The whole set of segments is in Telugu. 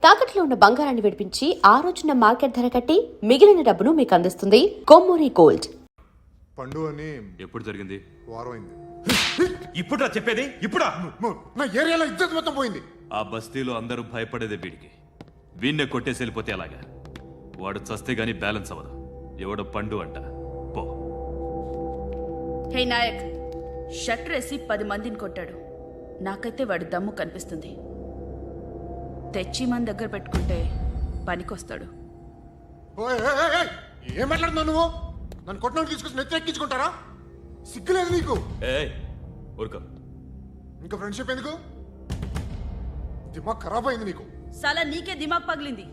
తాకట్లో ఉన్న బంగారాన్ని విడిపించి ఆ రోజున మార్కెట్ ధర కట్టి మిగిలిన డబ్బును మీకు అందిస్తుంది కొమ్మూరి గోల్డ్. పండు అని ఎప్పుడు జరిగింది? వారం అయింది. ఇప్పుడా చెప్పేది? ఇప్పుడా? నా ఏరియాలో ఇద్దరు మొత్తం పోయింది. ఆ బస్తీలో అందరూ భయపడేదే వీడికి. వీణ్ణే కొట్టేసి వెళ్ళిపోతే అలాగా. వాడు చస్తే గానీ బ్యాలెన్స్ అవ్వదు. ఎవడో పండు అంట. పో. హే నాయక్, షట్టర్ వేసి 10 మందిని కొట్టాడు. నాకైతే వాడి దమ్ము కనిపిస్తుంది. తెచ్చి మన దగ్గర పెట్టుకుంటే పనికొస్తాడు. ఏం మాట్లాడుతున్నావు నువ్వు? నన్ను కొట్టడానికి తీసుకొచ్చి నెత్తి ఎక్కించుకుంటారా? సిగ్గులేదు నీకు? ఊరుకో. ఇంకా ఫ్రెండ్షిప్ ఎందుకు? దిమాగ్ ఖరాబ్ అయింది నీకు. సలా నీకే దిమాగ్ పగిలింది.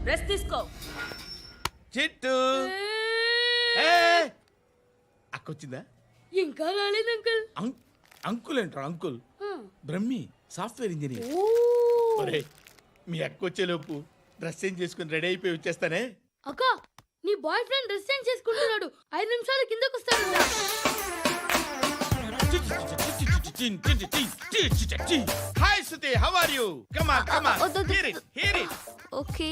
రెస్ట్ తీసుకో. చిట్టు అక్కొచ్చిందా? ఇంకా రాలేదు అంకుల్. అంకుల్ ఏంట్రా? Uncle Brahmi software engineer. ఒరే, మీ అక్కొచ్చేలోపు డ్రెస్ చేంజ్ చేసుకుని రెడీ అయిపోయి వచ్చేస్తానే. అక్క, నీ బాయ్ ఫ్రెండ్ డ్రెస్ చేంజ్ చేసుకుంటున్నాడు. 5 నిమిషాలు కిందకు వస్తాడు. Hi Shruti, how are you? Come on come on, hear it. Okay.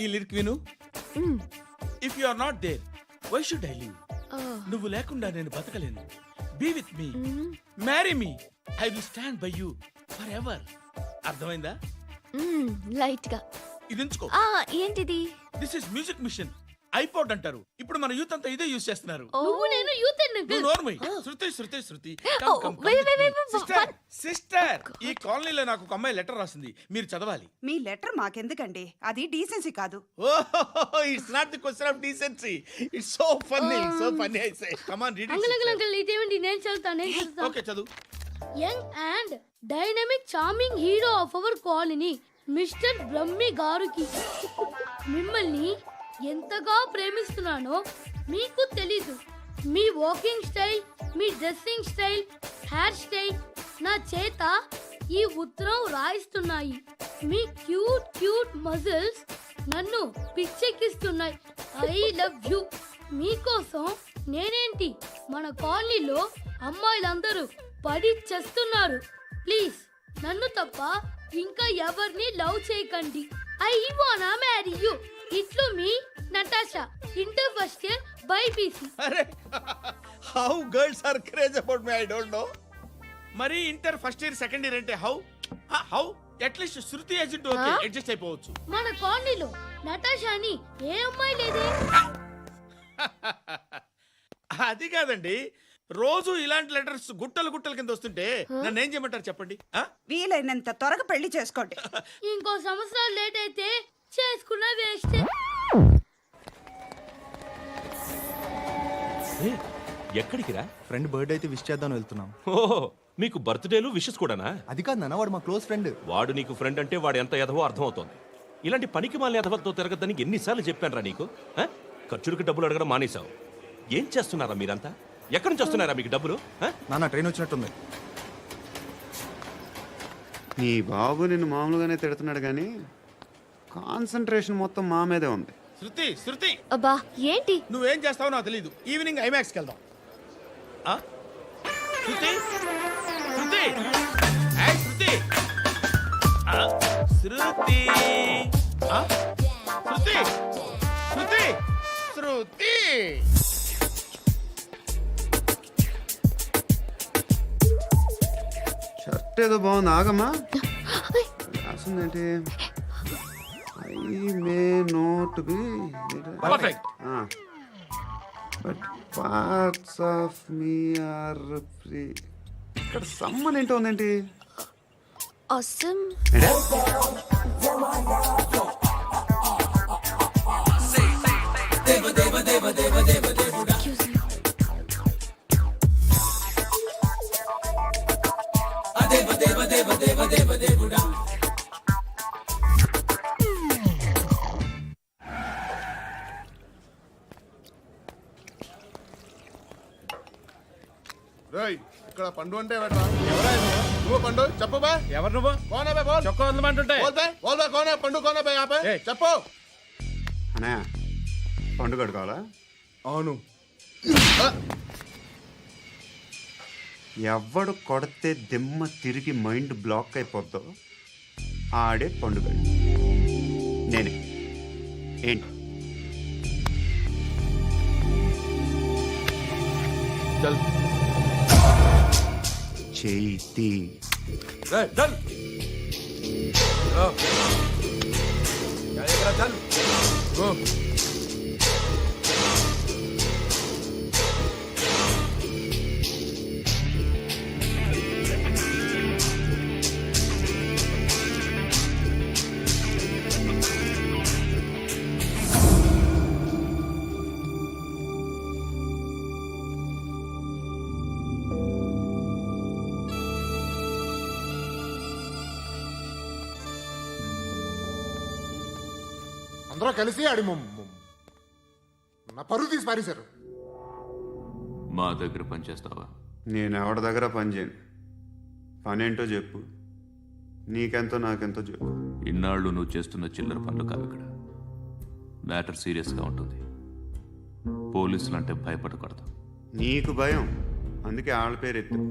ఈ లిరిక్ విను. If you are not there, why should I live? నువ్వు లేకుండా నేను బతకలేను. Be with me, marry me, I will stand by you forever. అర్థమైందా? లైట్ గా ఇది ఉంచుకో. ఏంటిది? This is music machine. IPod అంటారు. ఇప్పుడు మన యూత్ అంతా ఇదే యూజ్ చేస్తున్నారు. నువ్వు నేను యూత్ నువ్వు నోర్మై. శృతి శృతి శృతి. సిస్టర్, ఈ కాలనీలో నాకు ఒక అమ్మాయి లెటర్ రాసింది. మీరు చదవాలి. మీ లెటర్ మాకెందుకండి? అది డీసెన్సీ కాదు. ఓహో, it's not the question of decency. It's so funny, so funny. I say come on, read it. Uncle ఇదేంటి? నేను చదువుతాను. ఓకే, చదువు. Young and dynamic charming hero of our colony mister Brahmi గారికి మిమ్మల్ని ఎంతగా ప్రేమిస్తున్నానో మీకు తెలీదు. మీ వాకింగ్ స్టైల్, మీ డ్రెస్సింగ్ స్టైల్, హెయిర్ స్టైల్ నా చేత ఈ ఉత్తరం రాయిస్తున్నాయి. మీ క్యూట్ క్యూట్ మజిల్స్ నన్ను పిచ్చెక్కిస్తున్నాయి. I love you. మీకోసం నేనేంటి, మన కాలనీలో అమ్మాయిలందరూ పడి చేస్తున్నారు. ప్లీజ్ నన్ను తప్ప ఇంకా ఎవరిని లవ్ చేయకండి. ఐ వానా మ్యారీ యూ. ఇట్లు మీ Natasha, inter first year BiPC. అరే, how girls are craze about me, I don't know. మరి inter first year second year అంటే how at least Shruti agent okay, adjust అయిపోవచ్చు. మన కాలనీలో నటాషా అని ఏ అమ్మాయి లేదే. అది కాదండి, రోజు ఇలాంటి లెటర్స్ గుట్టలు గుట్టల కింద వస్తుంటే నన్ను ఏం చేయమంటారు చెప్పండి? వీలైనంత త్వరగా పెళ్లి చేసుకోండి. ఇంకో సంవత్సరాలు లేట్ అయితే చేసుకున్న వేస్ట్. ఎక్కడికి రా? ఫ్రెండ్ బర్త్డే అయితే విష్ చేద్దాం వెళ్తున్నాం. ఓహో, మీకు బర్త్డేలు విషెస్ కూడానా? అది కాదు నాన్న, వాడు మా క్లోజ్ ఫ్రెండ్. వాడు నీకు ఫ్రెండ్ అంటే వాడు ఎంత ఎదవో అర్థమవుతోంది. ఇలాంటి పనికి మాలిన ఎదవలతో తిరగద్దని ఎన్నిసార్లు చెప్పానురా నీకు? ఖర్చులకు డబ్బులు అడగడం మానేశావు. ఏం చేస్తున్నారా మీరంతా? ఎక్కడి నుంచి వస్తున్నారా మీకు డబ్బులు? నాన్న ట్రైన్ వచ్చినట్టుంది. నీ బాబు నిన్ను మామూలుగానే తిడుతున్నాడు కానీ కాన్సన్ట్రేషన్ మొత్తం మా మీదే ఉంది. శృతి శృతి, అబ్బా ఏంటి? నువ్వేం చేస్తావో నాకు తెలీదు. ఈవినింగ్ ఐమాక్స్కి వెళ్దాం. శృతి శృతి, శృతి శృతి శృతి శృతి శృతి. షర్ట్ ఏదో బాగుంది, ఆగమ్మా. రాసిందేంటి? I may not be perfect, but parts of me are free. ఇక్కడ సమ్మన్ ఏంటో ఉందేంటి? awesome. ఇక్కడ పండు అంటే నువ్వు పండు చెప్పు బా. ఎవరు నువ్వు? కోనా బే బోల్. చొక్కా వదలమంటుంటే బోల్ బే కోనా పండు కోనా బే ఆపే చెప్పు. అనే పండుగ కావాలా? అవును. ఎవడు కొడితే దిమ్మ తిరిగి మైండ్ బ్లాక్ అయిపోద్దో ఆడే పండుగ నేనే. ఏంటి? చల్ చేతి చల్ చల్ గో. అందరూ కలిసి ఆడి నా పరువు తీసి పారేశారు. మా దగ్గర పనిచేస్తావా? నేను ఎవరి దగ్గర పని చేయను. పనేంటో చెప్పు. నీకెంతో నాకెంతో చెప్పు. ఇన్నాళ్ళు నువ్వు చేస్తున్న చిల్లర పనులు కావు ఇక్కడ. మ్యాటర్ సీరియస్గా ఉంటుంది. పోలీసులు అంటే భయపడకూడదు. నీకు భయం, అందుకే ఆళ్ళ పేరు ఎత్తు.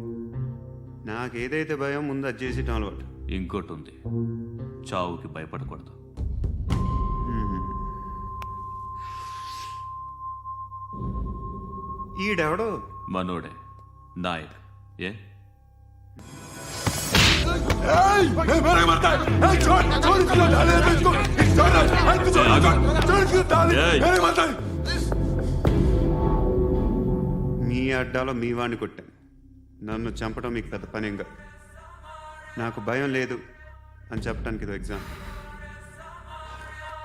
నాకేదైతే భయం ముందు అది చేసేటం అలవాటు. ఇంకోటి ఉంది, చావుకి భయపడకూడదు. ఈడెవడో మనోడే నాయక్. ఏ మీ అడ్డాలో మీ వాడిని కొట్టాను. నన్ను చంపడం మీకు పెద్ద పనేం కాదు. నాకు భయం లేదు అని చెప్పడానికి ఇది ఎగ్జామ్.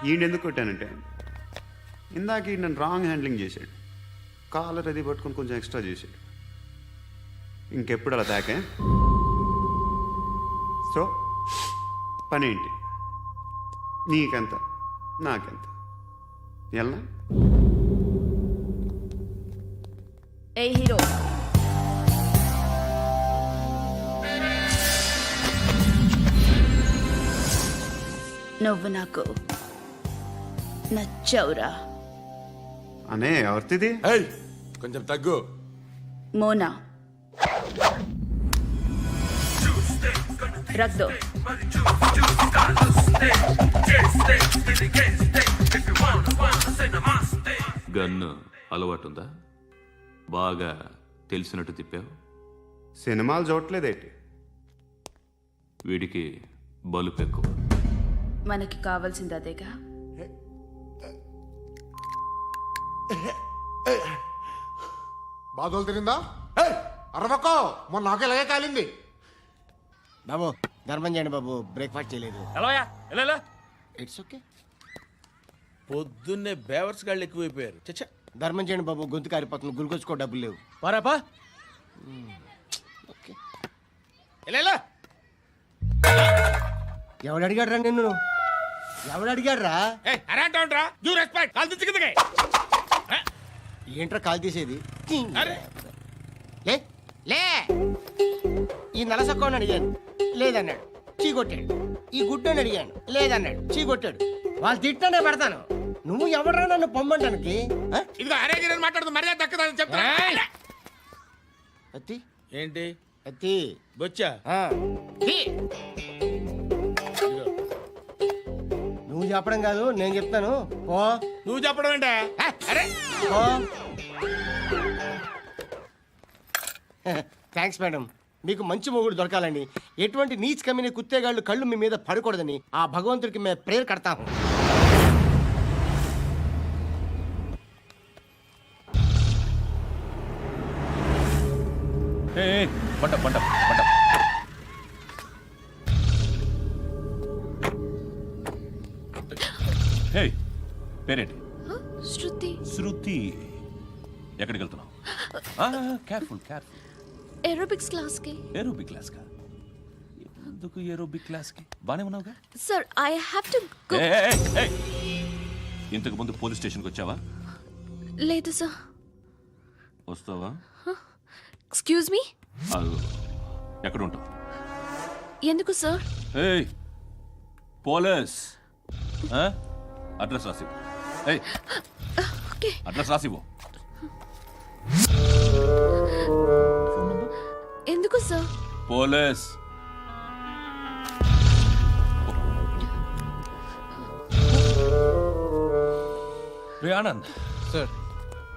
ఈయనెందుకు కొట్టానంటే ఇందాక ఈ నన్ను రాంగ్ హ్యాండ్లింగ్ చేశాడు. కాలర్ అది పట్టుకొని కొంచెం ఎక్స్ట్రా చేశాడు. ఇంకెప్పుడు అలా తాకే. సో పనేంటి? నీకెంత నాకెంత ఎలా? ఏ హీరో, నువ్వు నాకు నచ్చావురా. అనే ఎవరిది? కొంచెం తగ్గు. మోనా రక్ దో. గన్ను అలవాటుందా? బాగా తెలిసినట్టు తిప్పావు. సినిమాలు చూడట్లేదేంటి? వీడికి బలుపు ఎక్కువ. మనకి కావాల్సింది అదేగా. బాధలు తిరిందా? అరవకో, మొన్న నాకు ఇలాగే కాలింది. బాబు ధర్మం చేయండి బాబు, బ్రేక్ఫాస్ట్ చేయలేదు. ఎలా ఇట్స్ ఓకే. పొద్దున్నే బేవర్స్ గాళ్ళు ఎక్కువైపోయారు. చచ్చా, ధర్మం చేయండి బాబు, గొంతు కారిపోతుంది, గురికొచ్చుకో డబ్బులు లేవు. పారాపా. ఓకే. ఎలా ఎవడు అడిగాడు రా నిన్ను? ఎవడు అడిగాడు రా? అరాంటా యూ రెస్పెక్ట్ కాల్ తెచ్చి కిందకి. ఏంట్రా కాల్ తీసేది? అరే లే లే. ఈ నలసక్కని అడిగాను, లేదన్నాడు, చీ కొట్టాడు. ఈ గుడ్డని అడిగాను, లేదన్నాడు, చీ కొట్టాడు. వాళ్ళు తిట్టానే పెడతాను. నువ్వు ఎవడరా నన్ను పొమ్మంటానికి? ఇదిగో అరే గిరని మాట్లాడుతూ మర్యాద దక్కదని చెప్తా. అత్తి ఏంటి అత్తి బొచ్చా? తీ. నువ్వు చెప్పడం కాదు, నేను చెప్తాను. ఓ నువ్వు చెప్పడం ఏంటే? అరే ఓ థ్యాంక్స్ మేడం. మీకు మంచి మొగుడు దొరకాలని, ఎటువంటి నీచ్ కమ్మిన కుత్తేగాళ్ళు కళ్ళు మీ మీద పడకూడదని ఆ భగవంతుడికి మేము ప్రేయర్ కడతాము. పంట పంట పంట. హే, పేరేంటి? శృతి. శృతి. ఎక్కడికి వెళ్తున్నావు? Careful careful. ఏరోబిక్స్ క్లాస్ కి. ఏరోబిక్ క్లాస్ కా? ఎందుకు ఏరోబిక్ క్లాస్ కి? బానే ఉన్నావుగా? Sir I have to go. ఇంతకు ముందు పోలీస్ స్టేషన్కి వచ్చావా? లేదు సార్. వస్తావా? Excuse me. ఎక్కడ ఉంటావు? ఎందుకు సార్? పోలీస్ అడ్రస్ రాసివ్వు. ఓకే. అడ్రస్ రాసివ్వు. ఎందుకు సార్? పోలీస్. రే ఆనంద్ సార్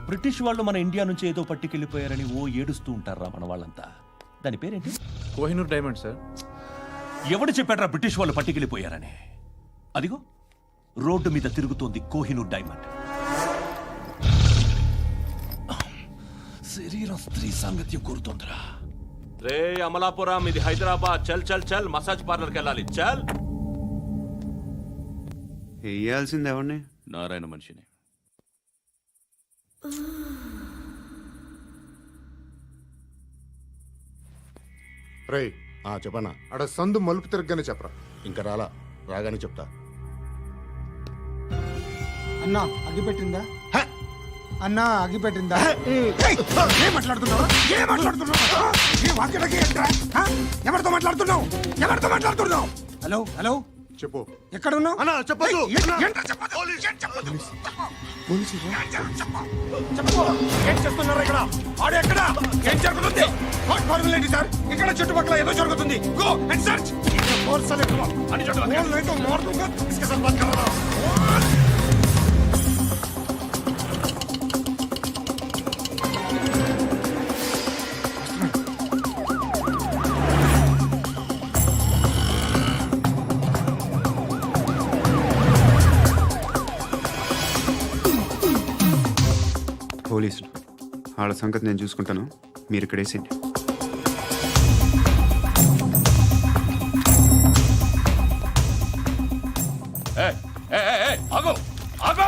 బ్రిటిష్ వాళ్ళు మన ఇండియా నుంచి ఏదో పట్టుకెళ్ళిపోయారని ఓ ఏడుస్తూ ఉంటారా మన వాళ్ళంతా. దాని పేరేంటి? Kohinoor diamond sir. ఎవడు చెప్పాడ్రా బ్రిటిష్ వాళ్ళు పట్టుకెళ్ళిపోయారని? అదిగో రోడ్డు మీద తిరుగుతోంది కోహినూర్ డైమండ్. శరీరం స్త్రీ సాంగత్యం కోరుతోందిరా. రే అమలాపురం, ఇది హైదరాబాద్. చల్ చల్ చల్, మసాజ్ పార్లర్కి వెళ్ళాలి. చల్. వేయాల్సింది ఎవరిని? నారాయణ మనిషిని. రేయ్ చెప్పనా, అడ సందు మలుపు తిరగగానే చెప్పరా. ఇంకా రాగానే చెప్తా. అన్నా అగిపెట్టిందా? అన్నా అగిపెట్టిందా? ఏం మాట్లాడుతున్నావు? ఎవరితో మాట్లాడుతున్నావు? హలో హలో, చెప్పు. ఎక్కడ ఉన్నావు? అన్నా చెప్పదు. ఏం చేస్తున్నారు ఇక్కడ? ఆడు ఎక్కడ? ఏం జరుగుతుంది? వాట్ ఫార్మల్ ఏంటి సార్? ఇక్కడ చుట్టుపక్కల ఏదో జరుగుతుంది. Go and search. పోలీసులు వాళ్ళ సంగతి నేను చూసుకుంటాను, మీరు ఇక్కడ వేసేయండి. ఆగో ఆగో.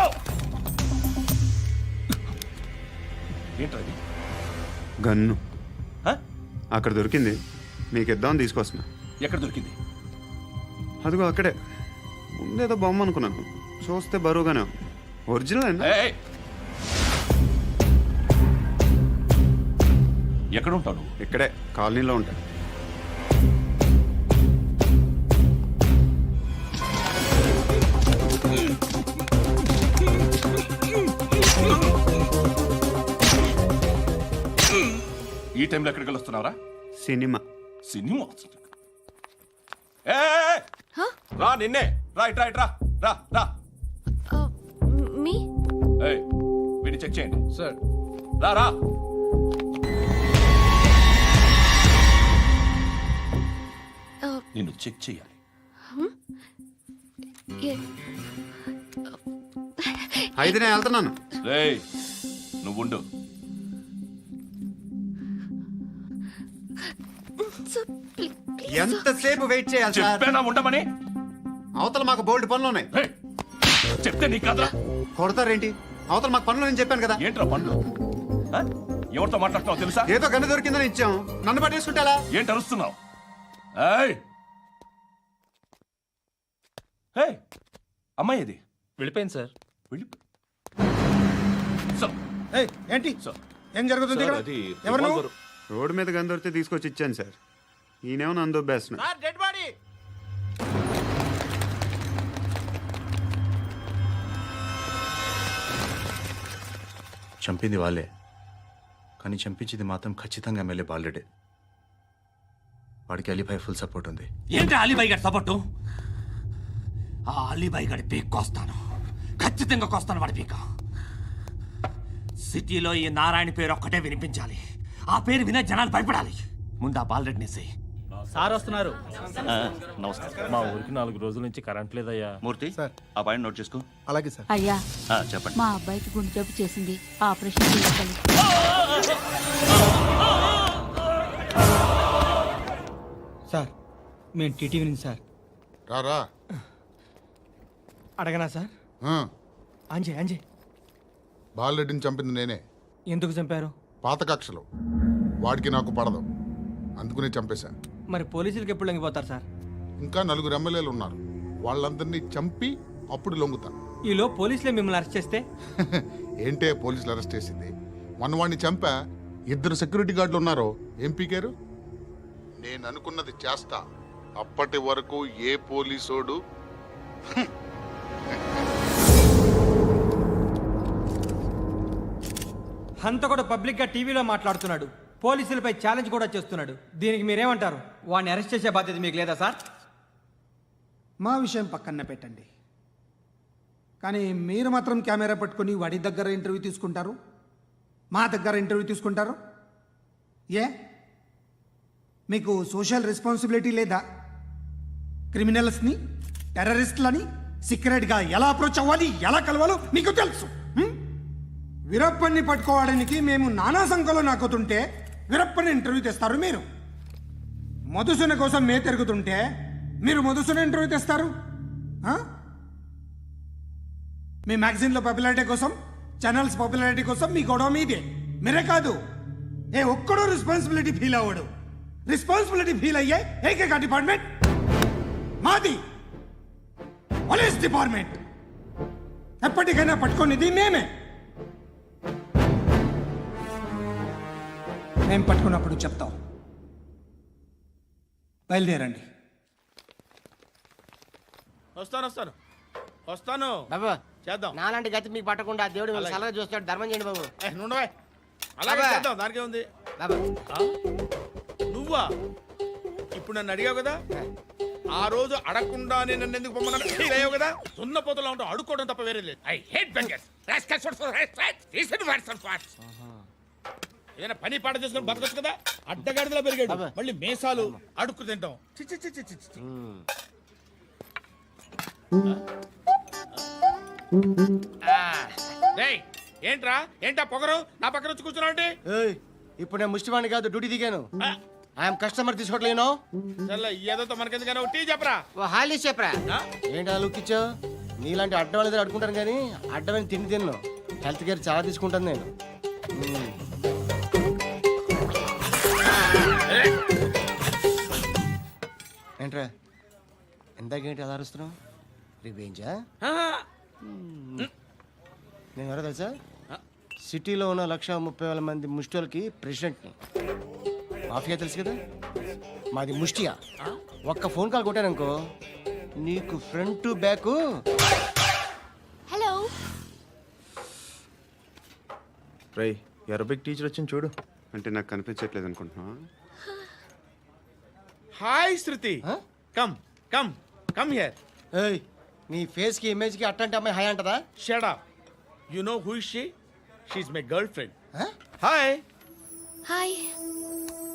ఏంటది? గన్ను హ? అక్కడ దొరికింది, మీకు ఇద్దామని తీసుకొస్తున్నా. ఎక్కడ దొరికింది? అదిగో అక్కడే. ముందేదో బొమ్మ అనుకున్నాను, చూస్తే బరువుగానే ఉంది. ఒరిజినల్ అండి. ఎక్కడ ఉంటాను? ఇక్కడే కాలనీలో ఉంటాను. ఈ టైంలో ఎక్కడికి వస్తున్నావురా? సినిమా. సినిమా? రా నిన్నే. రైట్ రైట్ రా రా రా. మీ వీడిని చెక్ చేయండి సార్. రా రా. నిన్ను చెక్ చేయాలి. అయితే నేను వెళ్తున్నాను. రేయ్ నువ్వుండు. ఎంతసేపు వెయిట్ చేయాలి సార్? చెప్పేనా ఉండమని? అవతల మాకు బోల్డ్ పనులు ఉన్నాయి. రేయ్, చెప్తే నీకు కదా. కొడతారేంటి? అవతల మాకు పనులు నేను చెప్పాను కదా. ఏంట్రా పండ్లు? ఆ? ఎవరితో మాట్లాడుతున్నావు తెలుసా? ఏదో గన్ను దొరికిందని ఇచ్చాం, నన్ను పట్టేసుకుంటా. ఏంటి అరుస్తున్నావు? అమ్మాయి ఇది వెళ్ళిపోయింది సార్. ఏంటి సార్, ఏం జరుగుతుంది ఇక్కడ? ఎవరు నువ్వు? రోడ్డు మీద గన్ను దొరికితే తీసుకొచ్చి ఇచ్చాను సార్. ఈయనేమో నన్ను దొబ్బేస్తున్నా. Dead body. చంపింది వాళ్ళే, కానీ చంపించింది మాత్రం ఖచ్చితంగా ఎమ్మెల్యే బాలుడే. వాడికి అలీభాయ్ ఫుల్ సపోర్ట్ ఉంది. ఏంటి అలీబాయి గారి సపోర్టు? ఆ అలీబాయి గారి పీక్ కోస్తాను, ఖచ్చితంగా కోస్తాను వాడి పీక. సిటీలో ఈ నారాయణ పేరు ఒక్కటే వినిపించాలి. ఆ పేరు వినే జనాలు భయపడాలి. ముందు ఆ బాలరెడ్డిని వేసేయ్. సార్ వస్తున్నారు. నమస్కారం. మా ఊరికి 4 రోజుల నుంచి కరెంట్ లేదయ్యా. మూర్తి, ఆ పాయింట్ నోట్ చేసుకో. అలాగే సార్. అయ్యా, చెప్పండి. మా అబ్బాయికి గుండె జబ్బు చేసింది, ఆపరేషన్ చేయాలి. సార్ మేము టీటీవీ నుంచి సార్. రా. అడగనా సార్? అంజయ్ బాలరెడ్డిని చంపింది నేనే. ఎందుకు చంపారు? పాత కక్షలు, వాడికి నాకు పడదు, అందుకునే చంపేశా. మరి పోలీసులకు ఎప్పుడు లొంగిపోతారు సార్? ఇంకా 4 ఎమ్మెల్యేలు ఉన్నారు, వాళ్ళందరినీ చంపి అప్పుడు లొంగుతాను. ఈలో పోలీసులే మిమ్మల్ని అరెస్ట్ చేస్తే? ఏంటే పోలీసులు అరెస్ట్ చేసింది? వాడిని చంపా, 2 సెక్యూరిటీ గార్డులు ఉన్నారు, ఏం పీకారు? నేను అనుకున్నది చేస్తా, అప్పటి వరకు ఏ పోలీసోడు హంతకుడు పబ్లిక్ గా టీవీలో మాట్లాడుతున్నాడు, పోలీసులపై ఛాలెంజ్ కూడా చేస్తున్నాడు. దీనికి మీరేమంటారు? వాడిని అరెస్ట్ చేసే బాధ్యత మీకు లేదా సార్? మా విషయం పక్కన పెట్టండి, కానీ మీరు మాత్రం కెమెరా పట్టుకొని వాడి దగ్గర ఇంటర్వ్యూ తీసుకుంటారు, మా దగ్గర ఇంటర్వ్యూ తీసుకుంటారు. ఏ మీకు సోషల్ రెస్పాన్సిబిలిటీ లేదా? క్రిమినల్స్ని, టెర్రరిస్టులని సీక్రెట్గా ఎలా అప్రోచ్ అవ్వాలి, ఎలా కలవాలో మీకు తెలుసు. వీరప్పన్ని పట్టుకోవడానికి మేము నానా సంఖ్యలో నాకుతుంటే వీరప్పని ఇంటర్వ్యూ తెస్తారు మీరు. మధుసూన కోసం మే తిరుగుతుంటే మీరు మధుసూన ఇంటర్వ్యూ తెస్తారు. మీ మ్యాగజైన్లో పాపులారిటీ కోసం, ఛానల్స్ పాపులారిటీ కోసం మీ గొడవ మీదే. మీరే కాదు, ఏ ఒక్కడో రెస్పాన్సిబిలిటీ ఫీల్ అవ్వడు. రెస్పాన్సిబిలిటీ ఫీల్ అయ్యే ఏకైక డిపార్ట్మెంట్ మాది, పోలీస్ డిపార్ట్మెంట్. ఎప్పటికైనా పట్టుకునేది మేమే. మేము పట్టుకున్నప్పుడు చెప్తాం. బయలుదేరండి. వస్తాను బాబు చేద్దాం. నాలాంటి గతి మీకు పట్టకుండా దేవుడు మిమ్మల్ని సలహా చూస్తాడు. ధర్మం చేయండి బాబు. నుండవే అలాగే అబ్బా. చేద్దాం, దానికే ఉంది. బాబు నువ్వా ఇప్పుడు నన్ను అడిగావు కదా, ఆ రోజు అడగకుండానే నన్ను ఎందుకు పొమ్మన్నా ఫీల్ అయ్యావు కదా. సున్న పోతలో ఉంటావు, అడుక్కోవడం తప్ప వేరే లేదు. I hate bangers. ఏదైనా పని పాట చేసుకుని బతకొచ్చు కదా. అడ్డగాడిదలా పెరిగాడు, అబ్బా. మళ్ళీ మేసాలు అడుక్కు తింటాం. చి చి చి చి చి చి. రేయ్, ఏంటా పొగరు నా పక్కన వచ్చి కూర్చున్నావు అంటే? ఏయ్, ఇప్పుడు నేను ముష్టివాణి కాదు, డ్యూటీ దిగాను. ఐఎమ్ కస్టమర్ తీసుకోవట్లేను. ఏదో మనకెందుకైనా టీ చెప్పరా. ఓ హాలీ చెప్పరా. ఆ? ఏంటి అలా లుక్ ఇచ్చావు? నీలాంటి అడ్డం వాళ్ళ దగ్గర అడుకుంటాను కానీ అడ్డమైన తిండి తిన్ను. హెల్త్ కేర్ చాలా తీసుకుంటాను నేను. ఏంట్రా ఎందాకేంటి అలా అరుస్తున్నావు? రివేంజా? నేను ఎవరో తెలుసా? సిటీలో ఉన్న 130,000 మంది ముష్టిలకి ప్రెసిడెంట్ని. మాఫియా తెలుసు కదా, మాది ముష్టియా. ఒక్క ఫోన్ కాల్ కొట్టాననుకో నీకు ఫ్రంట్ టు బ్యాక్. హలో, రై అరబిక్ టీచర్ వచ్చింది చూడు. అంటే నాకు కనిపించట్లేదు అనుకుంటున్నా. Hi Shruti, come come come here. ఏయ్, నీ ఫేస్ కి ఇమేజ్ కి అట్లాంటి అమ్మాయి హాయ్ అంటదా? Shut up. You know who is she? She is my girlfriend. Hi. Hi.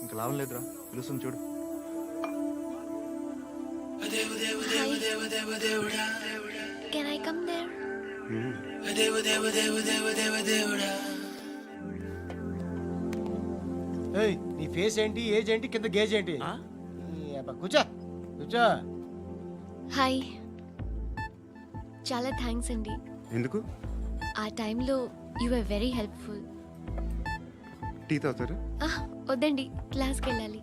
ఇంకా లాభం లేదురా, పిలుస్తుంది చూడు. Can I come there? ఏయ్, నీ ఫేస్ ఏంటి, ఏజ్ ఏంటి, కింద గేజ్ ఏంటి? ఈ అబ్బా, కూర్చో కూర్చో. హాయ్. చాలా థ్యాంక్స్ అండి. ఎందుకు? ఆ టైంలో you are very helpful. Tea తాగుతారు? వద్దండి, క్లాస్కి వెళ్ళాలి.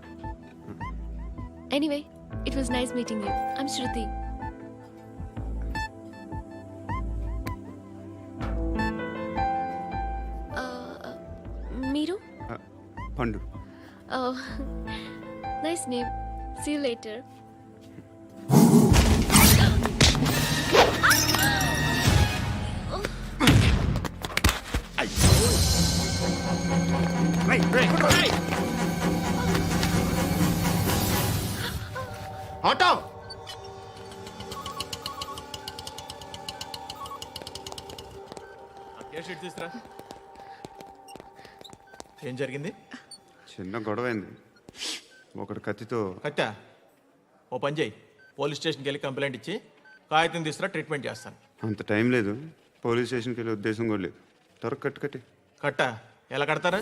Anyway, it was nice meeting you. I'm Shruti. మీరు? Pandu. Nice name. See you later. Auto. తీసురా. ఏం జరిగింది? చిన్న గొడవ అయింది. ఒకడు కత్తితో. కట్టా, ఓ పని చేయి, పోలీస్ స్టేషన్కి వెళ్ళి కంప్లైంట్ ఇచ్చి కాగితం తీసుకురా, ట్రీట్మెంట్ చేస్తాను. అంత టైం లేదు, పోలీస్ స్టేషన్కి వెళ్ళే ఉద్దేశం కూడా లేదు. త్వరగా కట్టు కట్టి. కట్టా, ఎలా కడతారా?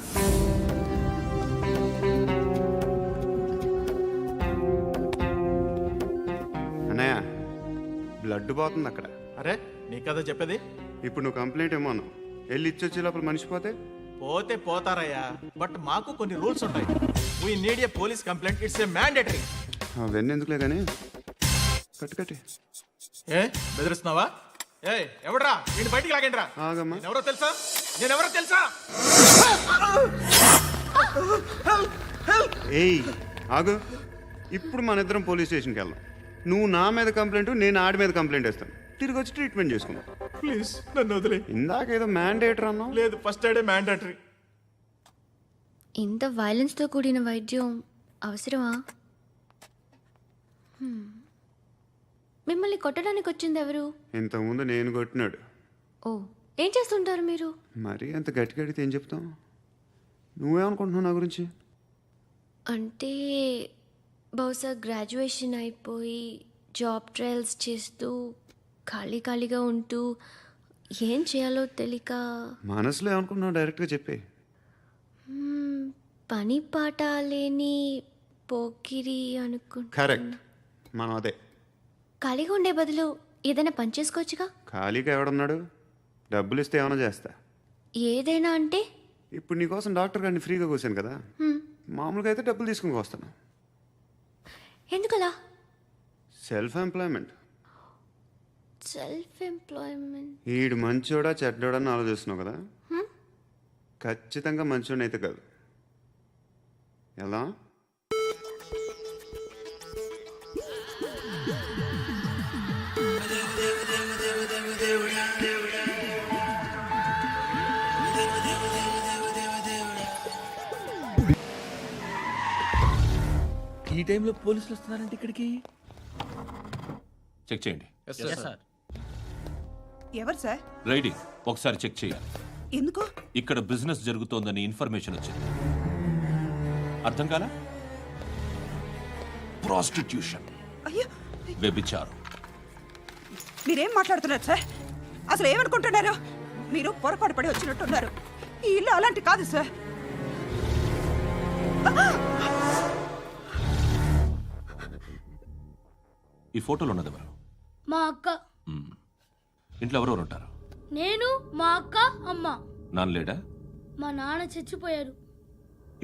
అన్నయ్య, బ్లడ్ పోతుంది అక్కడ. అరే నీ కదా చెప్పేది. ఇప్పుడు నువ్వు కంప్లైంట్ ఏమో అన్నావు, వెళ్ళి ఇచ్చొచ్చే లోపల మనిషి పోతే? పోతే పోతారయ్యా, బట్ మాకు కొన్ని రూల్స్ ఉంటాయి. We need a police complaint, it's a mandatory. అవన్నీ ఎందుకులే కానీ కట్టు కట్టి. ఏ బెదిరిస్తున్నావా? ఏ ఎవడ్రా నేను బయటికి లాగండి రా. ఆగమ్మా. ఎవరో తెలుసా? నేనెవరో తెలుసా? ఏయ్ ఆగు, ఇప్పుడు మన ఇద్దరం పోలీస్ స్టేషన్కి వెళ్దాం. నువ్వు నా మీద కంప్లైంట్, నేను ఆడి మీద కంప్లైంట్ వేస్తాను. తిరిగి వచ్చి ట్రీట్మెంట్ చేసుకుందాం. ప్లీజ్ నన్ను వదిలే. ఇందాకేదో మ్యాండేటర్ అన్నావు. లేదు, ఫస్ట్ ఎయిడే మ్యాండేటరీ. ఇంత వైలెన్స్తో కూడిన వైద్యం అవసరమా? మిమ్మల్ని కొట్టడానికి వచ్చింది ఎవరు? ఇంతకుముందు నేను కొట్టినాడు. ఓ, ఏం చేస్తుంటారు మీరు? మరీ అంత గట్టిగా అడిగితే ఏం చెప్తాం? నువ్వేమనుకుంటున్నావు నా గురించి? అంటే బహుశా గ్రాడ్యుయేషన్ అయిపోయి జాబ్ ట్రయల్స్ చేస్తూ ఖాళీగా ఉంటూ ఏం చేయాలో తెలియక మనసులో ఏమనుకుంటున్నావు డైరెక్ట్గా చెప్పే. పని పాట లేని పోకిరి అనుకుంటా. కరెక్ట్, మనం అదే. ఖాళీగా ఉండే బదులు ఏదైనా పని చేసుకోవచ్చుగా. ఖాళీగా ఎవడున్నాడు? డబ్బులు ఇస్తే ఏమైనా చేస్తా. ఏదైనా అంటే? ఇప్పుడు నీకోసం డాక్టర్ గారిని ఫ్రీగా కూర్చాను కదా, మామూలుగా అయితే డబ్బులు తీసుకుని వస్తాను. ఎందుకలా? Self employment. Self employment. ఈడు మంచోడా చెడ్డోడా అని ఆలోచిస్తున్నావు కదా, ఖచ్చితంగా మంచోడని అయితే కాదు. ఎలా? ఈ టైంలో పోలీసులు వస్తున్నారంటే ఇక్కడికి. చెక్ చేయండి. ఎవరు సార్? రైడీ ఒకసారి చెక్ చేయాలి. ఎందుకు? ఇక్కడ బిజినెస్ జరుగుతోందని ఇన్ఫర్మేషన్ వచ్చింది. అర్థం కాలా? ప్రాస్టిట్యూషన్, అయ్యో, వ్యభిచారం. మీరేం మాట్లాడుతున్నారు సార్? అసలు ఏమనుకుంటున్నారు? మీరు పొరపాటు పడి వచ్చినట్టున్నారు. ఈ ఇల్లు అలాంటి కాదు సార్. ఈ ఫోటోలో ఉన్నది ఎవరు? మా అక్క. ఇంట్లో ఎవరెవరు ఉంటారు? నేను, మా అక్క, అమ్మ. నాన్న లేడా? మా నాన్న చచ్చిపోయారు.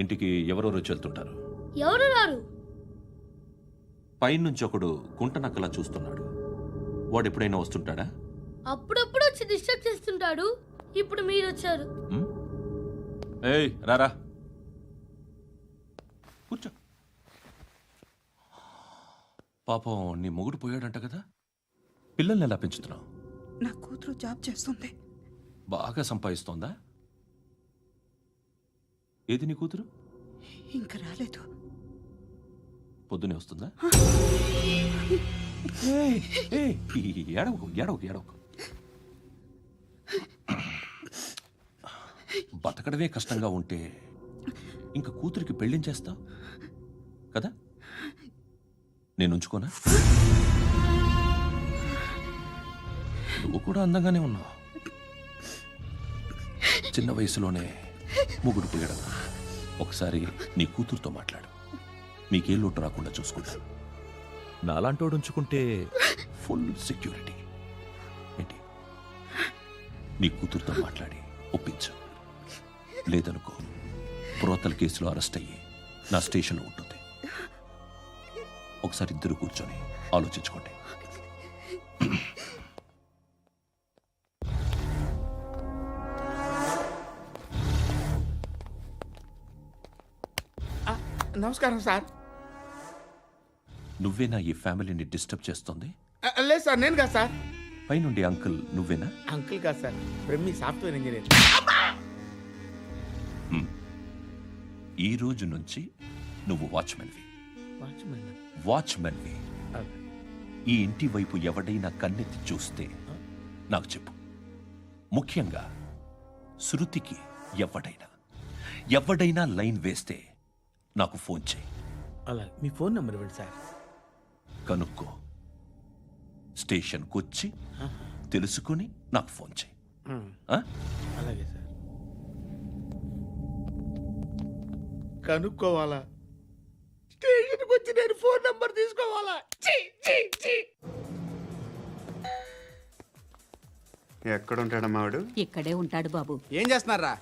ఇంటికి ఎవరెవరు వచ్చి వెళ్తుంటారు? ఎవరు రారు. పైనుంచి ఒకడు గుంట నక్కలా చూస్తున్నాడు. వాడు ఎప్పుడైనా వస్తుంటాడా? అప్పుడప్పుడు వచ్చి డిస్టర్బ్ చేస్తుంటాడు. ఇప్పుడు మీరు వచ్చారు. ఏయ్ రారా, కూర్చో. పాపం నీ మొగుడు పోయాడంట కదా, పిల్లల్ని ఎలా పెంచుతున్నావు? నా కూతురు జాబ్ చేస్తుంది. బాగా సంపాదిస్తోందా? ఏది నీ కూతురు? ఇంకా రాలేదు. పొద్దునే వస్తుందా? ఏయ్, ఏయ్, ఏడవకు ఏడవకు ఏడవకు. బతకడమే కష్టంగా ఉంటే ఇంకా కూతురికి పెళ్ళించేస్తావు కదా? నేను ఉంచుకోనా? నువ్వు కూడా అందంగానే ఉన్నావు. చిన్న వయసులోనే ముగ్గురు పోయడం. ఒకసారి నీ కూతురుతో మాట్లాడు. నీకే లోటు రాకుండా చూసుకుంటా. నాలాంటోడు ఉంచుకుంటే ఫుల్ సెక్యూరిటీ. ఏంటి? నీ కూతురుతో మాట్లాడి ఒప్పించు. లేదనుకో, బ్రోతల్ కేసులో అరెస్ట్ అయ్యి నా స్టేషన్లో ఉంటుంది. ఒకసారి ఇద్దరు కూర్చొని ఆలోచించుకోండి. నమస్కారం సార్. నువ్వేనా ఈ ఫ్యామిలీని డిస్టర్బ్ చేస్తుంది? లేదు సార్, నేను కాదు సార్. పైనుండి అంకుల్ నువ్వేనా? అంకుల్ కాదు సార్, బ్రహ్మి సాఫ్ట్వేర్ ఇంజనీర్. ఈ రోజు నుంచి నువ్వు వాచ్మెన్వి. వాచ్మెన్? వాచ్మెన్వి. ఈ ఇంటి వైపు ఎవడైనా కన్నెత్తి చూస్తే నాకు చెప్పు. ముఖ్యంగా శృతికి ఎవడైనా లైన్ వేస్తే నాకు ఫోన్ చేయి. అలా మీ ఫోన్ నెంబర్ ఇవ్వండి సార్. కనుక్కో, స్టేషన్కి వచ్చి తెలుసుకుని నాకు ఫోన్ చేయి. అలాగే సార్. కనుక్కోవాలా? స్టేషన్కి వచ్చి నేను ఫోన్ నంబర్ తీసుకోవాలా? ఎక్కడ ఉంటాడమ్మా వాడు? ఇక్కడే ఉంటాడు బాబు. ఏం చేస్తున్నారా?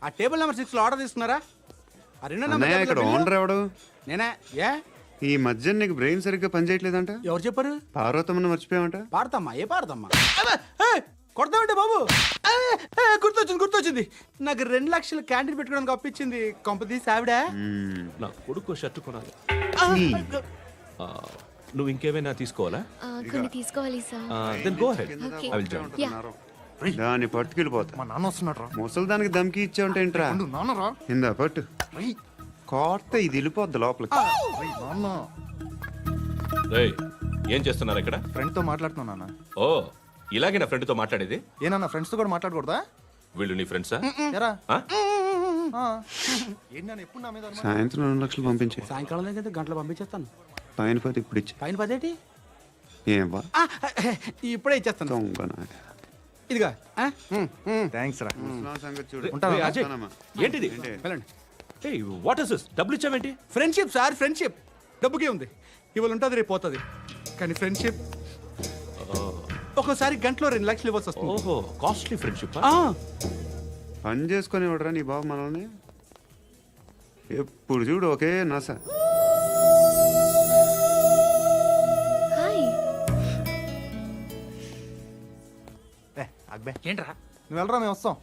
ఆ టేబుల్ నెంబర్ 6 లో ఆర్డర్ తీసుకున్నారా? ఆ రెండో అన్నయ్య, ఇక్కడ ఓనర్ ఎవడు? నేనే. ఏ ఈ మధ్య నీకు బ్రెయిన్ సరిగ్గా పనిచేయట్లేదంట. ఎవరు చెప్పారు? పార్వతమ్మను మర్చిపోయామంట. పాడతామ్మా? ఏ పాడతామ్మా? కొడతామంటే బాబు. గుర్తొచ్చింది. నాకు 2 లక్షలు క్యాంటీన్ పెట్టుకోవడానికి అప్పించింది కొంపతీసి ఆవిడ. నా కొడుకు షర్టు కొనాలి. నువ్వు ఇంకేమైనా తీసుకోవాలా? కొన్ని తీసుకోవాలి sir. Then go ahead. Okay. I will join. దాన్ని పట్టుకెళ్ళిపోతా. మా నాన్న వస్తున్నాడు. ముసలి దానికి దమ్కి ఇచ్చావంటే ఏంట్రా? నాన్నరా ఇందా పట్టు. కోర్త ఇది వెళ్ళిపోద్ది లోపలికి. నాన్న. రేయ్, ఏం చేస్తున్నారు ఇక్కడ? ఫ్రెండ్తో మాట్లాడుతున్నా. ఓ ఇలాగే నా ఫ్రెండ్తో మాట్లాడేది? ఏనా ఫ్రెండ్స్తో కూడా మాట్లాడకూడదా? వీళ్ళు నీ ఫ్రెండ్సా? ఎరా ఆ? ఏంటి నన్ను ఎప్పుడు నా మీద అనుమానం? సాయంత్రం 2 లక్షలు పంపించే. సాయంకాలం దగ్గర గంటలు పంపించేస్తాను. పైన 10 ఇప్పుడు ఇచ్చే. పైన 10 ఏం వా ఇప్పుడే ఇచ్చేస్తాను. దొంగనా. ఇదిగా థ్యాంక్స్ రా. ముసలాం సంగతి చూడు. ఉంటావా? ఏ, అజయ్, వస్తానమ్మా. ఏంటిది? వెళ్ళండి. What is this? డబ్బులు ఇచ్చావేంటి? Friendship sir, friendship. డబ్బుకే ఉంది, ఇవాళ ఉంటుంది రేపు పోతుంది. కానీ ఫ్రెండ్షిప్ ఒక్కోసారి గంటలో 2 లక్షలు ఇవ్వాల్సి వస్తుంది. ఓహో, కాస్ట్లీ ఫ్రెండ్షిప్. పని చేసుకొని ఇవ్వడరా నీ బాబు మనల్ని. ఎప్పుడు చూడు ఒకే నస. ఏంట్రా నువ్వు వెళ్ళరా, మేము వస్తాం.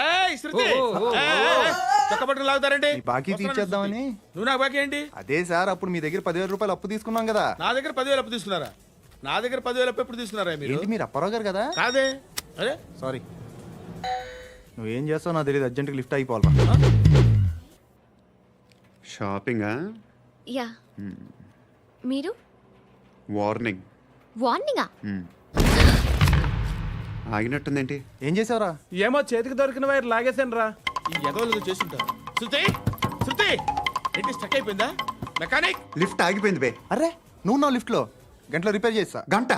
ఏయ్, శృతి! చక్కబట్టలు లాగుతారండి. ఈ బాకీ తీర్చేద్దామని. నువ్వు నాకు బాకీ ఏంటి? అదే సార్, అప్పుడు మీ దగ్గర 10,000 రూపాయలు అప్పు తీసుకున్నాం కదా. నా దగ్గర 10,000 అప్పు తీసుకున్నారా? నా దగ్గర 10,000 అప్పు ఎప్పుడు తీసుకున్నారా మీరు? ఏంటి మీరు అప్పారావు గారు కదా? కాదే. అరే సారీ. నువ్వేం చేస్తావు నాకు తెలియదు, అర్జెంట్గా లిఫ్ట్ అయిపోవాలి. షాపింగా? యా. మీరు? వార్నింగ్. వార్నింగా? ఆగినట్టుందేంటి? ఏం చేసావురా? ఏమో చేతికి దొరికిన వైర్ లాగేసాను రా. ఈ ఎగవలు చేస్తుంటారు. శృతి, శృతి, ఏంటి స్టక్ అయిపోయిందా? మెకానిక్! లిఫ్ట్ ఆగిపోయింది బే. అరే నువ్వు నా లిఫ్ట్లో గంటలో రిపేర్ చేస్తా. గంట?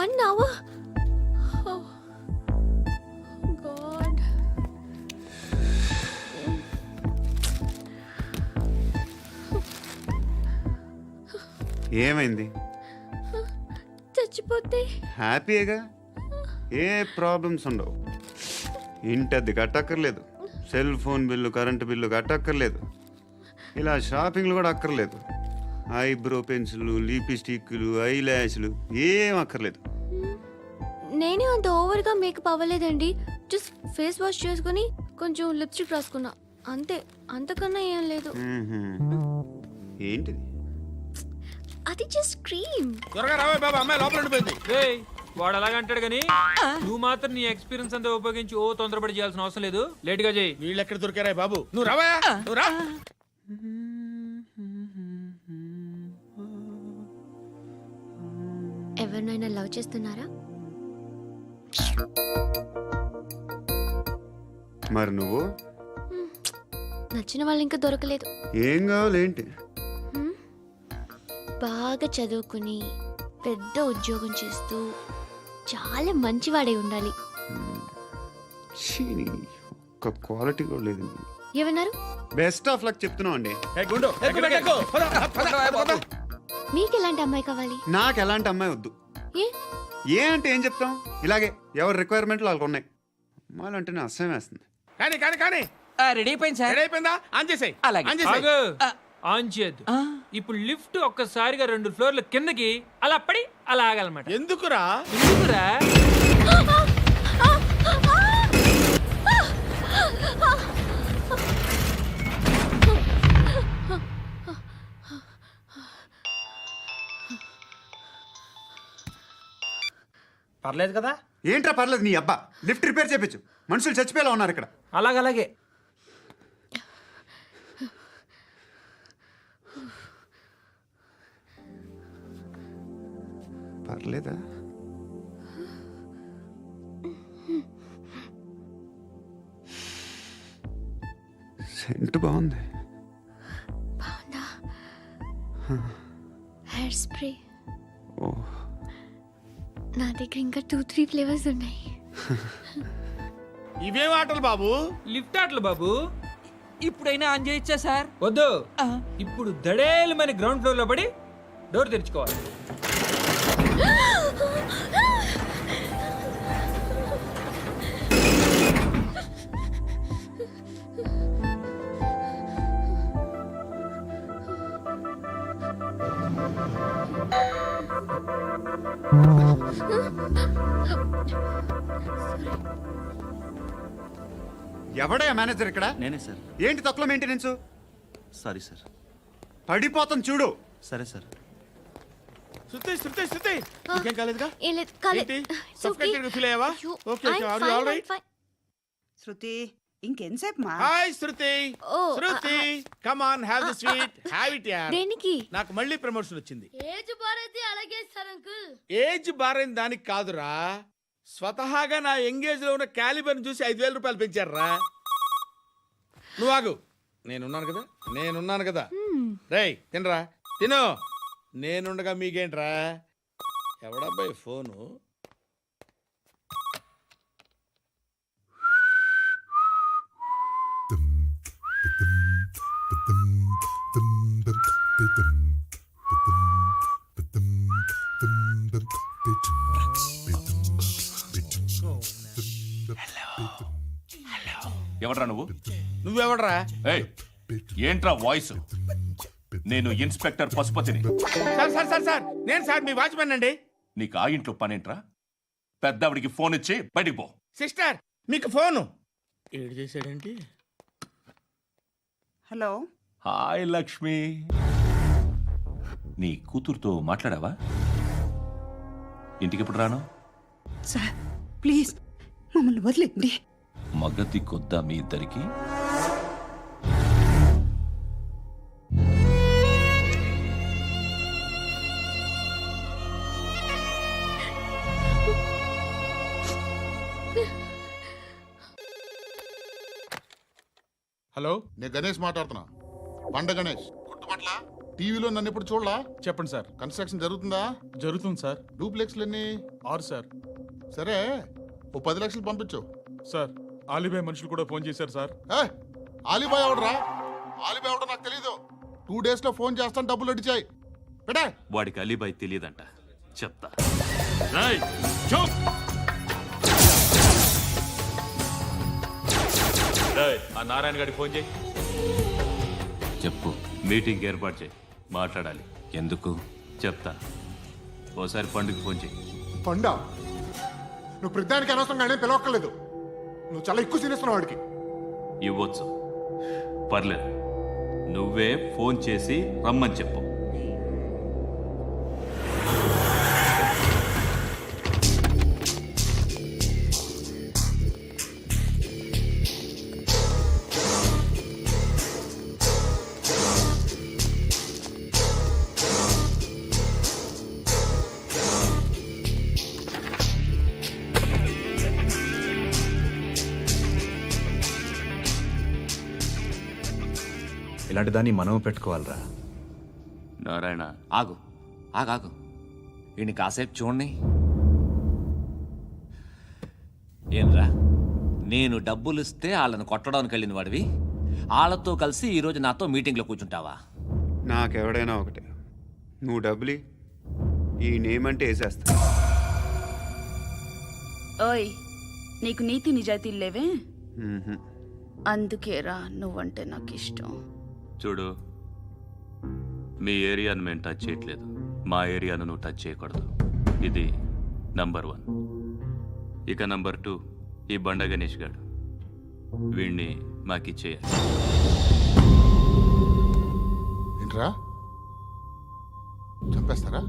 1 hour? Oh, God. ఏమైంది? చచ్చిపోతే? హ్యాపీగా, ఏ ప్రాబ్లమ్స్ ఉండవు. ఇంటి అద్దె కట్టక్కర్లేదు, cell phone bill, current bill కట్టక్కర్లేదు, ఇలా షాపింగ్లు కూడా అక్కర్లేదు. ఐబ్రో పెన్సిల్, లిప్స్టిక్లు, ఐ ల్యాష్లు ఏం అక్కర్లేదు. నేనే అంత ఓవర్గా మేకప్ అవ్వలేదండి. జస్ట్ ఫేస్ వాష్ చేసుకుని కొంచెం లిప్స్టిక్ రాసుకున్నా అంతే. అంతకన్నా ఏం లేదు. ఏంటిది? అది జస్ట్ క్రీమ్. త్వరగా రావే బాబా, అమ్మాయి లోపల ఉండిపోయింది. వాడు అలాగంటాడు కానీ నువ్వు మాత్రం నీ ఎక్స్పీరియన్స్ అంతా ఉపయోగించి తొందరపడి చేయాల్సిన అవసరం లేదు. లేట్ గా చేయి. వీళ్ళు ఎక్కడ దొరికారా బాబు? నువ్వు రావా, నువ్వు రా. ఎవరినైనా లవ్ చేస్తున్నారా? మరి నువ్వు? నచ్చిన వాళ్ళు ఇంకా దొరకలేదు. ఏం కావాలేంటి? బాగా చదువుకుని పెద్ద ఉద్యోగం చేస్తూ చాలా మంచివాడై ఉండాలి. ఒక్క క్వాలిటీ కూడా లేదు. ఏమన్నారు? బెస్ట్ ఆఫ్ లక్ చెప్తున్నావు అండి. మీకు ఎలాంటి అమ్మాయి కావాలి? నాకు ఎలాంటి అమ్మాయి వద్దు. ఏ అంటే ఏం చెప్తాం, ఇలాగే ఎవరి రిక్వైర్మెంట్లు వాళ్ళకు ఉన్నాయి. అమ్మాయిలు అంటేనే అసహ్యం వేస్తుంది. కానీ కానీ కానీ రెడీ అయిపోయింది సార్. రెడీ అయిపోయిందా? ఆన్ చేసేయ్. ఆన్ చేసేయ్. ఆన్ చేయద్దు. ఇప్పుడు లిఫ్ట్ ఒక్కసారిగా 2 ఫ్లోర్ల కిందకి అలా పడి అలా ఆగాలన్నమాట. ఎందుకురా? ఎందుకురా? పర్లేదు కదా? ఏంట్రా పర్లేదు నీ అబ్బా. లిఫ్ట్ రిపేర్ చేయించు, మనుషులు చచ్చిపోయేలా ఉన్నారు ఇక్కడ. అలాగే పర్లేదా? సెంట్ బాగుంది. బాగుందా? Hair spray. ఓ, నా దగ్గర ఇంకా 2-3 ఫ్లేవర్స్ ఉన్నాయి. ఇవేం ఆటలు బాబు? లిఫ్ట్ ఆటలు బాబు. ఇప్పుడైనా ఆన్ చేయొచ్చా సార్? వద్దు. ఇప్పుడు దడేలమని గ్రౌండ్ ఫ్లోర్ లో పడి డోర్ తెరుచుకోవాలి. ఎవడయ్యా మేనేజర్ ఇక్కడ? నేనే సార్. ఏంటి తక్కువ మెయింటెనెన్స్? Sorry sir. పడిపోతాం చూడు. సరే సార్. శృతి, శృతి, శృతి, నీకేం కాలేదుగా? ఏం లేదు, కాలేదు. ఏంటి? Suffocated గా ఫీల్ అయ్యావా? Okay, okay, are you all right? Shruti, ఇంకెంతసేపు మా హాయ్ శృతి. ఓ, Shruti come on have the sweet have it యార్. దేనికి? నాకు మళ్ళీ ప్రమోషన్ వచ్చింది. ఏజ్ బారైతే అలాగే సార్ అంకుల్. ఏజ్ బారైన దానికి కాదురా, స్వతహాగా నా ఎంగేజ్ లో ఉన్న క్యాలిబర్ చూసి 5,000 రూపాయలు పెంచారా. నువ్వు ఆగు, నేనున్నాను కదా. రేయ్ తినరా, తిను. నేనుండగా మీకేంట్రా? ఎవడబ్బాయి ఫోను? ఎవడ్రా నువ్వు? నువ్వెవడరా? ఏయ్, ఏంట్రా వాయిస్? నేను ఇన్స్పెక్టర్ పశుపతిని. సార్ నేను సార్ మీ వాచ్మెన్ అండి. నీకు ఆ ఇంట్లో పనేంట్రా? పెద్దవిడికి ఫోన్ ఇచ్చి బయటికి పో. సిస్టర్ మీకు ఫోను. ఏడు చేశాడేంటి? హలో. హాయ్ లక్ష్మి, నీ కూతురుతో మాట్లాడావా? ఇంటికి ఎప్పుడు రాను? సార్ ప్లీజ్ మమ్మల్ని వదిలేండి. మగతి కొద్దా మీ ఇద్దరికి? హలో, నేను గణేష్ మాట్లాడుతున్నా. బండ గణేష్ గుర్తుపట్ల? టీవీలో నన్ను ఎప్పుడు చూడలా? చెప్పండి సార్. కన్స్ట్రక్షన్ జరుగుతుందా? జరుగుతుంది సార్. డూప్లెక్స్లు ఎన్ని? 6 సార్. సరే, ఓ 10 లక్షలు పంపించు. సార్ ఆలిబాయ్ మనుషులు కూడా ఫోన్ చేశారు సార్. ఆలిబాయ్ ఎవడరా? ఆలిబాయ్ ఎవడో నాకు తెలీదు. 2 days లో ఫోన్ చేస్తాను, డబ్బులు అడిచాయి పెడే. వాడికి అలీబాయ్ తెలియదంట, చెప్తా. రేయ్, చూప్. రేయ్, ఆ నారాయణ గారికి ఫోన్ చేయి. చెప్పు, మీటింగ్ ఏర్పాటు చేయి, మాట్లాడాలి. ఎందుకు చెప్తా. ఓసారి పండుగ ఫోన్ చేయి. పండ నువ్వు ప్రతిదానికి అనవసరంగానే పిలవక్కర్లేదు. నువ్వు చాలా ఎక్కువ సీనిస్తున్నావు వాడికి. ఇవ్వచ్చు, పర్లేదు. నువ్వే ఫోన్ చేసి రమ్మని చెప్పు. ఇలాంటి దాన్ని మనం పెట్టుకోవాలరా. నారాయణ, ఆగు ఆగాగు, ఈయన కాసేపు చూడండి. ఏంరా, నేను డబ్బులు ఇస్తే వాళ్ళని కొట్టడానికి వెళ్ళిన వాడివి, వాళ్ళతో కలిసి ఈరోజు నాతో మీటింగ్లో కూర్చుంటావా? నాకెవడైనా ఒకటే, నువ్వు డబ్బులి, ఈ నేమ్ అంటే వేసేస్తా. ఓయ్, నీకు నీతి నిజాయితీలు లేవే, మ్మ్హ. అందుకేరా నువ్వంటే నాకు ఇష్టం. చూడు, మీ ఏరియాను మేము టచ్ చేయట్లేదు, మా ఏరియాను నువ్వు టచ్ చేయకూడదు. ఇది నంబర్ 1. ఇక నంబర్ 2, ఈ బండ గణేష్ గాడు, వీణ్ణి మాకిచ్చేయాలి. ఏంట్రా, చంపేస్తారా?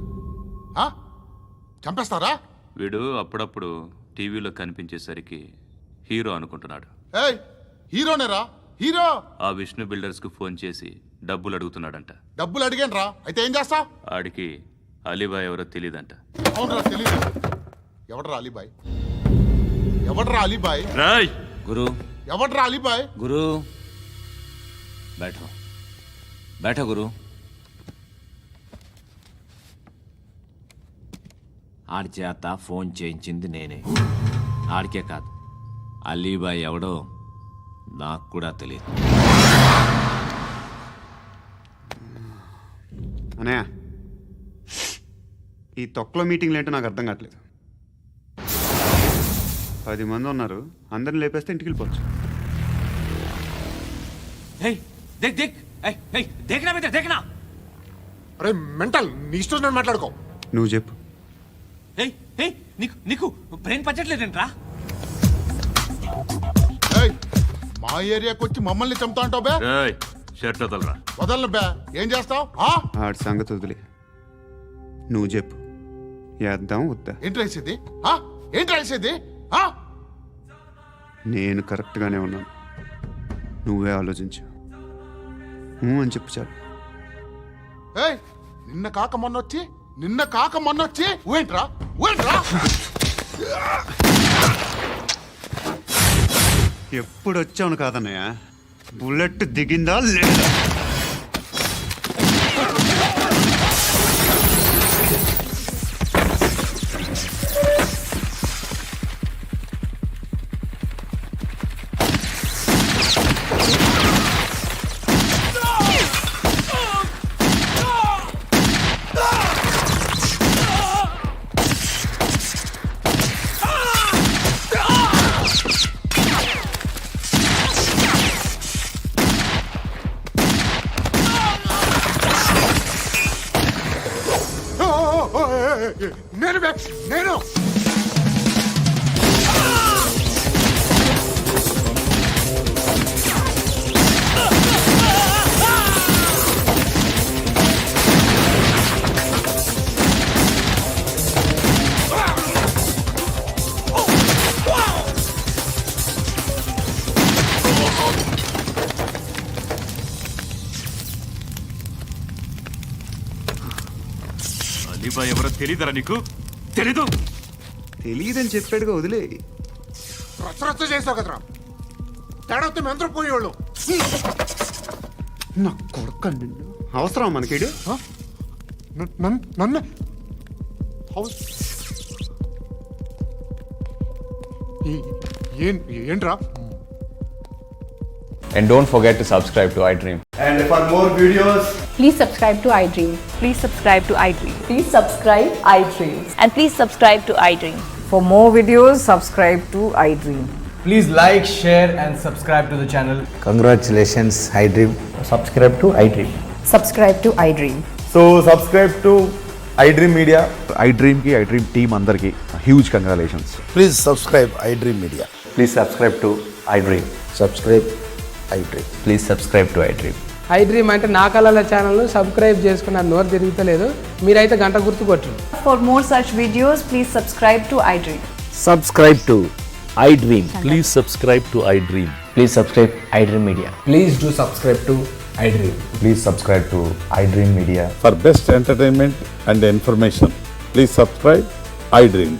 చంపేస్తారా? వీడు అప్పుడప్పుడు టీవీలో కనిపించేసరికి హీరో అనుకుంటున్నాడు. ఏయ్, హీరోనేరా, హీరో. ఆ విష్ణు బిల్డర్స్కు ఫోన్ చేసి డబ్బులు అడుగుతున్నాడంట. డబ్బులు అడిగాను రా, అయితే ఏం చేస్తా? ఆడికి అలీబాయ్ ఎవరో తెలీదంట. అవునరా, తెలీదు. ఎవడరా అలీబాయ్? ఎవడరా అలీబాయ్? రాయ్ గురు, ఎవడరా అలీబాయ్? గురు బైఠో బైఠో గురు. ఆడి చేత ఫోన్ చేయించింది నేనే. ఆడికే కాదు, అలీబాయ్ ఎవడో నాకు కూడా తెలియదు. అనయ్య, ఈ తొక్కలో మీటింగ్లు ఏంటో నాకు అర్థం కావట్లేదు. 10 మంది ఉన్నారు, అందరిని లేపేస్తే ఇంటికి వెళ్ళిపోవచ్చు. అరే మెంటల్, నీ ఇష్టం నేను మాట్లాడుకో. నువ్వు చెప్పు. నీకు బ్రెయిన్ పచ్చట్లేదంట్రా? ఏయ్, మా ఏరియాకి వచ్చి మమ్మల్ని చంపుతా అంటావు బే? రాయ్, షర్ట్ వదలరా. వదలను బే. ఏం చేస్తావు? ఆడి సంగతి వదిలే, నువ్వు చెప్పు. వేద్దాం వద్దా? ఏంటి రాసేది? ఏంటి రాసేది? నేను కరెక్ట్గానే ఉన్నాను. నువ్వే ఆలోచించు అని చెప్పు చాలు. ఏయ్ నిన్న కాక మొన్నొచ్చి ఊయంట్రా ఎప్పుడు వచ్చావును కాదన్నయ్య, బుల్లెట్ దిగిందా లేదా? నేను అలీబాయ్ ఎవరో తెలీదరా నీకు? తెలీదు? తెలియదని చెప్పాడుగా, వదిలే. రచ్చ చేసావు కదరా, తేడా వస్తే మెంతరం పోయేవాళ్ళు. నా కొడుకు నిన్ను అవసరం మనకిడు. నన్ను ఏంట్రా? And don't forget to subscribe to iDream. And for more videos, Please subscribe to iDream. Please subscribe to iDream. Please subscribe iDream. And please subscribe to iDream. For more videos, subscribe to iDream. Please like, share, and subscribe to the channel. Congratulations iDream. Subscribe to iDream. Subscribe to iDream. So subscribe to iDream Media. iDream team అందరికి huge congratulations. Please subscribe iDream media. Please subscribe to iDream. Subscribe iDream. Please subscribe to iDream. iDream అంటే నా కళల ఛానల్ను సబ్స్క్రైబ్ చేసుకున్న నోరు తిరుగుతలేదు. మీరైతే గంట గుర్తు కొట్టండి. For more such videos, please subscribe to iDream. Subscribe to iDream. Please subscribe to iDream. Please subscribe iDream Media. Please do subscribe to iDream. Please subscribe to iDream Media. For best entertainment and information, please subscribe iDream.